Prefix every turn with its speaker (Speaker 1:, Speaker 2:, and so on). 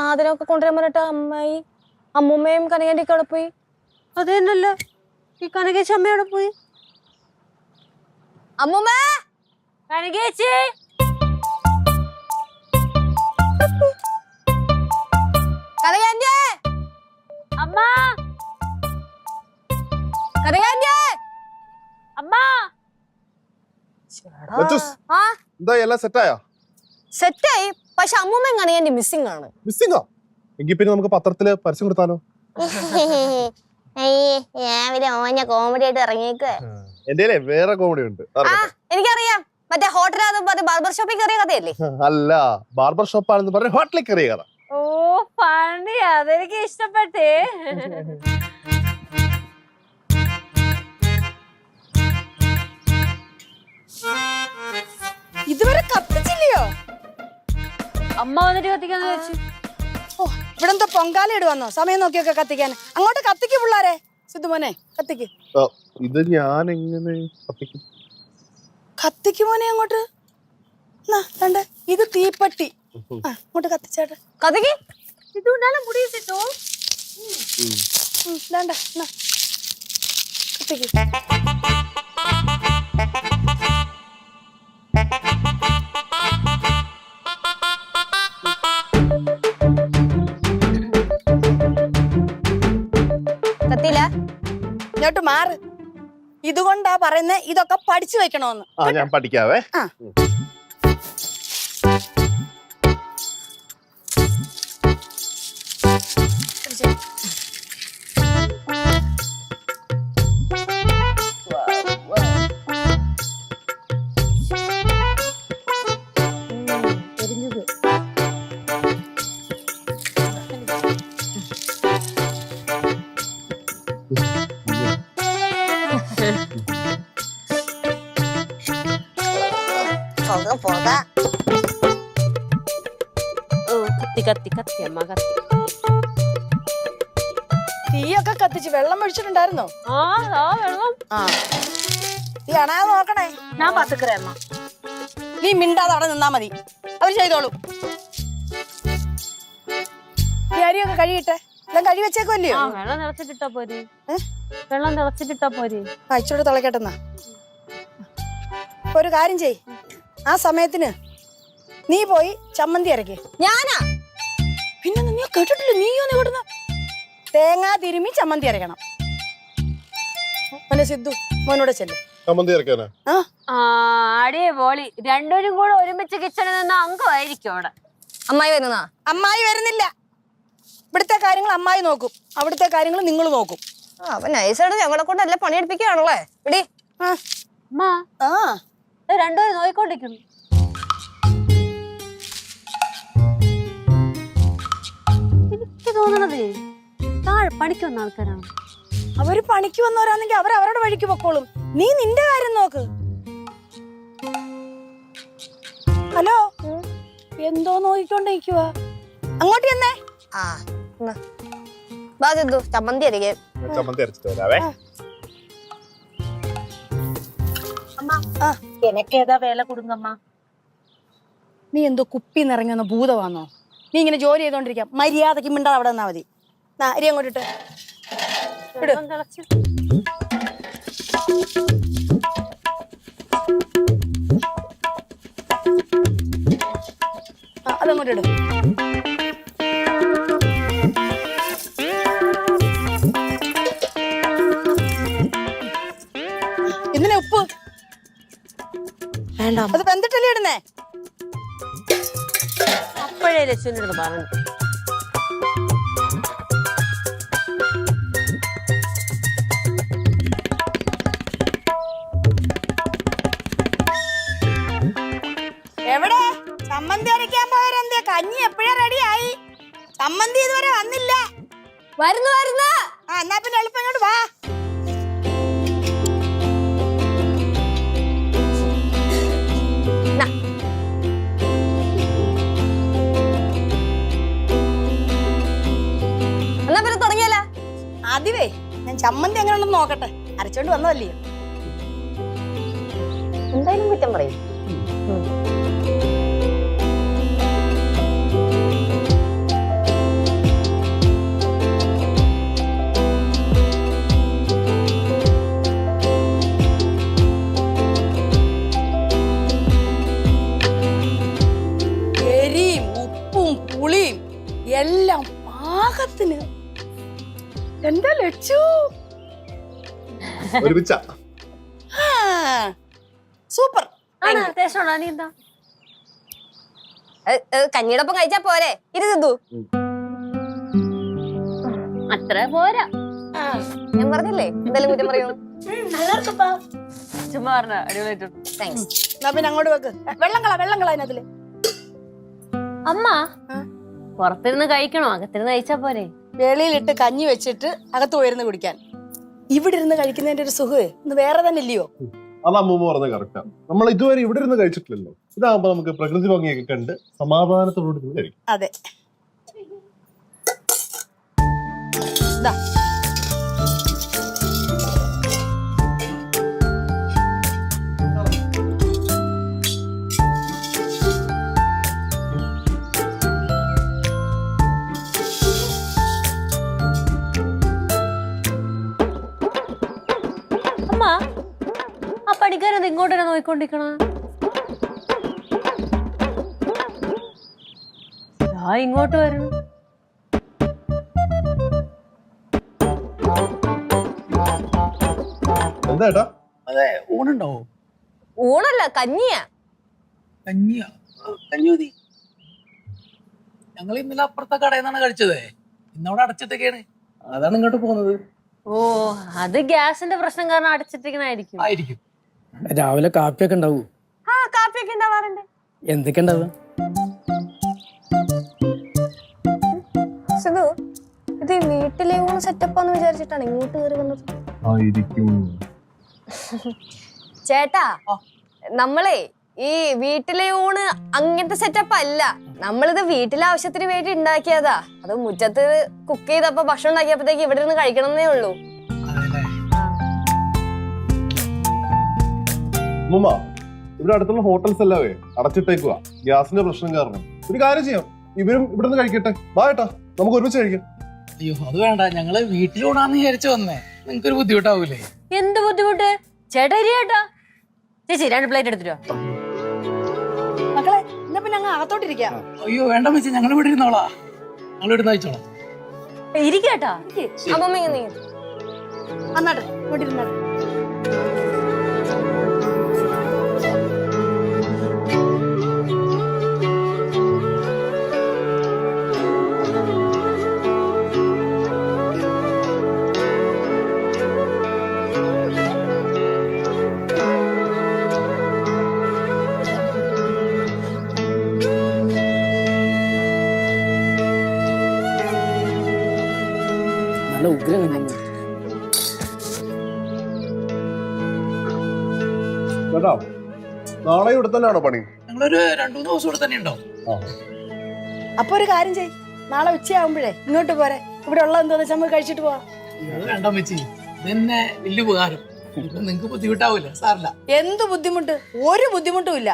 Speaker 1: സാധനമൊക്കെ കൊണ്ടുവരാൻ പറഞ്ഞിട്ട് അമ്മായി അമ്മൂമ്മയും കനകേന്റെ അവിടെ പോയി.
Speaker 2: അത് തന്നെയല്ലോ ഈ കനകേച്ചി അമ്മയോടെ പോയി.
Speaker 1: അമ്മൂമ്മ
Speaker 2: കനകേച്ചി
Speaker 1: കനകേന്റെ
Speaker 2: അമ്മ
Speaker 1: കനകേന്റെ
Speaker 2: അമ്മ.
Speaker 3: എന്താ എല്ലാം സെറ്റായോ?
Speaker 1: സെറ്റായി. പക്ഷെ അമ്മൂമ്മയും കനകേന്റെ മിസ്സിംഗ് ആണ്.
Speaker 3: മിസ്സിംഗോ? എങ്കിൽ പിന്നെ നമുക്ക് പത്രത്തില് പരസ്യം കൊടുത്താലോ?
Speaker 1: രാവിലെ ഓഞ്ഞ കോമഡി ആയിട്ട് ഇറങ്ങിയേക്ക്.
Speaker 3: എന്റെ വേറെ കോമഡി ഉണ്ട്.
Speaker 1: എനിക്കറിയാം. മറ്റേ ഹോട്ടൽ ബാർബർ ഷോപ്പിൽ കയറിയ കഥയല്ലേ?
Speaker 3: അല്ല, ബാർബർ ഷോപ്പ് ആണെന്ന് പറഞ്ഞ ഹോട്ടലിൽ കയറിയ കഥ.
Speaker 2: ഓ ഫണ്ണി, അതെനിക്ക് ഇഷ്ടപ്പെട്ടേ.
Speaker 4: ഇതുവരെ കത്തിച്ചില്ലയോ?
Speaker 2: അമ്മ വന്നിട്ട് കത്തിക്കാന്ന് വെച്ചു.
Speaker 4: ഓ, ഇവിടെ എന്തോ പൊങ്കാല ഇടുവന്നോ? സമയം നോക്കിയൊക്കെ കത്തിക്കാൻ. അങ്ങോട്ട് കത്തിക്ക് പിള്ളാരെ. സിദ്ധുമോനെ കത്തിക്ക്.
Speaker 3: ഇത് ഞാൻ എങ്ങനെ കത്തിക്കും?
Speaker 4: കത്തിക്ക് മോനെ അങ്ങോട്ട്. ഇത് തീപ്പട്ടി. അങ്ങോട്ട് കത്തിച്ചേട്ടെ.
Speaker 1: കഥയ്ക്ക്
Speaker 2: ഇത് ഉന്നാലും മുടിയിട്ടോ.
Speaker 4: കത്തിക്ക്.
Speaker 1: കത്തിയില്ല.
Speaker 4: ഇങ്ങോട്ട് മാറ്. ഇതുകൊണ്ടാ പറയുന്നേ ഇതൊക്കെ പഠിച്ചു വെക്കണോന്ന്.
Speaker 3: ഞാൻ പഠിക്കാവേ.
Speaker 2: കത്തി കത്തി അമ്മ കത്തി.
Speaker 4: തീയൊക്കെ കത്തിച്ച് വെള്ളം ഒഴിച്ചിട്ടുണ്ടായിരുന്നോ?
Speaker 2: വെള്ളം.
Speaker 4: നീ അണാതെ നോക്കണേ. ഞാൻ പത്തുക്കറ അമ്മ. നീ മിണ്ടാതെ അവിടെ നിന്നാ മതി. അവര് ചെയ്തോളൂ. ഈ അരിയൊക്കെ കഴിയട്ടെ. എല്ലാം കഴി വെച്ചേക്കുമല്ലയോ?
Speaker 2: വെള്ളം തിളച്ചിട്ടിട്ടാ പോരെ. വെള്ളം തിളച്ചിട്ടിട്ടാ പോരെ.
Speaker 4: ഇച്ചിരി തിളക്കട്ടെന്നാ. ഒരു കാര്യം ചെയ്. ആ സമയത്തിന് നീ പോയി ചമ്മന്തി അരക്ക്.
Speaker 1: ഞാനാ?
Speaker 4: പിന്നെ നീ കേട്ടിട്ടില്ല? നീയൊന്ന് ഇവിടുന്ന് തേങ്ങാ തിരുമ്മി ചമ്മന്തി അരക്കണം. മോനെ സിദ്ധു, മോനോടെ ചെല്ല്.
Speaker 3: ചമ്മന്തി അരക്കാനാ?
Speaker 2: അടിയേ പോളി. രണ്ടുപേരും കൂടെ ഒരുമിച്ച് കിച്ചണിൽ നിന്ന് അംഗമായിരിക്കും അവിടെ.
Speaker 1: അമ്മായി വരുന്നാ?
Speaker 4: അമ്മായി വരുന്നില്ല. ഇവിടുത്തെ കാര്യങ്ങൾ അമ്മായി നോക്കും, അവിടുത്തെ കാര്യങ്ങൾ നിങ്ങൾ നോക്കും.
Speaker 1: അപ്പൊ നൈസായിട്ട് ഞങ്ങളെ കൊണ്ട് എല്ലാം പണിയെടുപ്പിക്കുകയാണല്ലേ? ഇടി.
Speaker 2: രണ്ടുപേരും നോയിക്കൊണ്ടിരിക്കുന്നു. എനിക്ക് തോന്നണതേ താഴെ പണിക്ക് വന്ന ആൾക്കാരാണ്.
Speaker 4: അവര് പണിക്ക് വന്നവരാണെങ്കിൽ അവരവരുടെ വഴിക്ക് പൊക്കോളും. നീ നിന്റെ കാര്യം നോക്ക്. ഹലോ, എന്തോ നോക്കിക്കൊണ്ടിരിക്കുക? അങ്ങോട്ട് ചെന്നേ.
Speaker 1: ചമ്മന്തി അരികെ.
Speaker 3: ചമ്മന്തി അരച്ചിട്ട് വരാവേ.
Speaker 2: എനക്കേതാ വേല കൊടുങ്ങമ്മ.
Speaker 4: നീ എന്തോ കുപ്പി നിറങ്ങുന്ന ഭൂതമാണോ? നീ ഇങ്ങനെ ജോലി ചെയ്തോണ്ടിരിക്കാം. മര്യാദക്ക് മിണ്ടാതെ അവിടെ നിന്നാ മതി. അരി അങ്ങോട്ടിട്ട് അതങ്ങോട്ട് ഇടും. എന്തിനാ ഉപ്പ്? അത് വെന്തിട്ടല്ലേ ഇടുന്നേ?
Speaker 2: അപ്പോഴേ ലക്ഷ്മണോട് പറഞ്ഞു.
Speaker 4: എവിടെ ചമ്മന്തി അരയ്ക്കാൻ പോയരെന്തേ? കഞ്ഞി എപ്പോഴാ റെഡിയായി? ചമ്മന്തി ഇതുവരെ വന്നില്ല.
Speaker 1: വരുന്നു.
Speaker 4: എന്നാ പിന്നെ എളുപ്പം ഇങ്ങോട്ട് വാ.
Speaker 1: എന്നാ പിന്നെ തുടങ്ങിയാലോ?
Speaker 4: ആദ്യമേ ഞാൻ ചമ്മന്തി എങ്ങനെ ഉണ്ടെന്ന് നോക്കട്ടെ. അരച്ചോണ്ട് വന്നതല്ലേ.
Speaker 1: എന്തായാലും കുറ്റം പറയും.
Speaker 4: എല്ലാം പാകത്തിന്. എന്റെ ലച്ചു
Speaker 3: ഒരുമിച്ച
Speaker 4: സൂപ്പർ.
Speaker 2: ആണ് ടേസ്റ്റ് നീ എന്താ
Speaker 1: കഞ്ഞിയുടെ ഒപ്പം കഴിച്ചാ പോരെ ഇരുന്നു.
Speaker 2: അത്ര പോരാ.
Speaker 1: ഞാൻ പറഞ്ഞില്ലേ എന്തായാലും കുറ്റം പറയൂ.
Speaker 2: ചുമ്മാ പറഞ്ഞ അടിപൊളിയായിട്ടുണ്ട്.
Speaker 1: താങ്ക്സ്.
Speaker 4: എന്നാ പിന്നെ അങ്ങോട്ട് വെക്ക്. വെള്ളം കള അതിനകത്തില്.
Speaker 2: അമ്മ പുറത്തിരുന്ന് കഴിക്കണോ അകത്തിരുന്ന് കഴിച്ചാ പോരെ?
Speaker 4: വെളിയിലിട്ട് കഞ്ഞി വെച്ചിട്ട് അകത്ത് പോയിരുന്ന് കുടിക്കാൻ. ഇവിടെ ഇരുന്ന് കഴിക്കുന്നതിന്റെ ഒരു സുഖം ഇന്ന് വേറെ തന്നെ ഇല്ലയോ?
Speaker 3: അത് അമ്മൂമ്മ പറഞ്ഞത് കറക്റ്റാ. നമ്മൾ ഇതുവരെ ഇവിടെ ഇരുന്ന് കഴിച്ചിട്ടില്ലല്ലോ. ഇതാകുമ്പോ നമുക്ക് പ്രകൃതി ഭംഗിയൊക്കെ കണ്ട് സമാധാനത്തോടുകൂടി ഇരുന്ന് കഴിക്കാം.
Speaker 4: അതെ. ദാ.
Speaker 2: അമ്മ ആ പണിക്കാരത് ഇങ്ങോട്ടാ നോയിക്കൊണ്ടിരിക്കണ? ഇങ്ങോട്ട് വരണം.
Speaker 3: എന്താ ഏട്ടാ?
Speaker 5: അതെ ഊണുണ്ടോ?
Speaker 1: ഊണല്ല കഞ്ഞിയാ.
Speaker 5: കഞ്ഞി മതി. ഞങ്ങൾ ഇന്നലെ അപ്പുറത്തെ കടയിൽ നിന്നാണ് കഴിച്ചതേ. ഇന്നവിടെ അടച്ചിട്ടൊക്കെയാണ്, അതാണ് ഇങ്ങോട്ട് പോകുന്നത്.
Speaker 2: ഓ അത് ഗ്യാസിന്റെ പ്രശ്നം കാരണം അടച്ചിട്ടിരിക്കണായിരിക്കും.
Speaker 5: ആയിരിക്കും.
Speaker 6: രാവിലെ കാപ്പിയൊക്കെ ഉണ്ടാവൂ?
Speaker 1: ആ കാപ്പിയൊക്കെ ഉണ്ടാവാറുണ്ട്.
Speaker 6: എന്തൊക്കെ ഉണ്ടാവുക?
Speaker 1: സുഖു ഇത് വീട്ടിലെ ഊണ് സെറ്റപ്പാന്ന് വിചാരിച്ചിട്ടാണ് ഇങ്ങോട്ട് കയറി വന്നത്.
Speaker 3: ആയിരിക്കും.
Speaker 1: ചേട്ടാ നമ്മളെ ഈ വീട്ടിലെ ഊണ് അങ്ങനത്തെ സെറ്റപ്പ് അല്ല. നമ്മളിത് വീട്ടിലെ ആവശ്യത്തിന് വേണ്ടി ഉണ്ടാക്കിയതാ. അത് മുറ്റത്ത് കുക്ക് ചെയ്തപ്പോ ഭക്ഷണം ഉണ്ടാക്കിയപ്പോഴത്തേക്ക് ഇവിടെ നിന്ന് കഴിക്കണമെന്നേ ഉള്ളൂ.
Speaker 3: അമ്മൂമ്മ ഇവിടെ അടുത്തുള്ള ഹോട്ടൽസ് എല്ലാവേ അടച്ചിട്ടേക്കുക ഗ്യാസിന്റെ പ്രശ്നം കാരണം. ഒരു കാര്യം ചെയ്യാം, ഇവരും ഇവിടെ നിന്ന് കഴിക്കട്ടെ. വാ ഏട്ടാ നമുക്ക് ഒരുമിച്ച് കഴിക്കാം.
Speaker 5: അയ്യോ അത് വേണ്ട, ഞങ്ങള് വീട്ടിലൂടാന്ന് വിചാരിച്ചു വന്നേ. നിങ്ങൾക്കൊരു ബുദ്ധിമുട്ടാവൂലേ?
Speaker 2: എന്ത് ബുദ്ധിമുട്ട്? ചേട്ടാ ഇരി ചേട്ടാ. ചേച്ചി 2 പ്ലേറ്റ് എടുത്തിട്ടോ.
Speaker 4: മക്കളെ എന്നാ പിന്നെ അങ്ങ് അകത്തോട്ടിരിക്കാം.
Speaker 5: അയ്യോ വേണ്ട വെച്ച് ഞങ്ങൾ ഇവിടെ ഇരുന്നോളാ. ഞങ്ങൾ ഇവിടെ കഴിച്ചോളാം.
Speaker 2: ഇരിക്കേട്ടാ.
Speaker 1: അമ്മ നീ
Speaker 4: അന്നാട്ടെ ഇങ്ങോട്ടിരുന്നാട്ടെ.
Speaker 6: നല്ല ഉഗ്രം കഞ്ഞി.
Speaker 3: കേട്ടോ നാളെ ഇവിടെ തന്നെയാണോ പണി?
Speaker 5: ഞങ്ങളൊരു 2-3 ദിവസം ഇവിടെ തന്നെ ഉണ്ടാവും.
Speaker 4: അപ്പൊ ഒരു കാര്യം ചെയ്, നാളെ ഉച്ചയാവുമ്പോഴേ ഇങ്ങോട്ട് പോരെ. ഇവിടെ ഉള്ള എന്തോന്ന് വെച്ചാൽ നമുക്ക് കഴിച്ചിട്ട് പോവാം.
Speaker 5: അത് വേണ്ട വെച്ച്, ഇതന്നെ വലിയ ഉപകാരം. ഇപ്പൊ നിങ്ങക്ക് ബുദ്ധിമുട്ടാവൂല, സാറില്ല.
Speaker 4: എന്ത് ബുദ്ധിമുട്ട്? ഒരു ബുദ്ധിമുട്ടും ഇല്ല.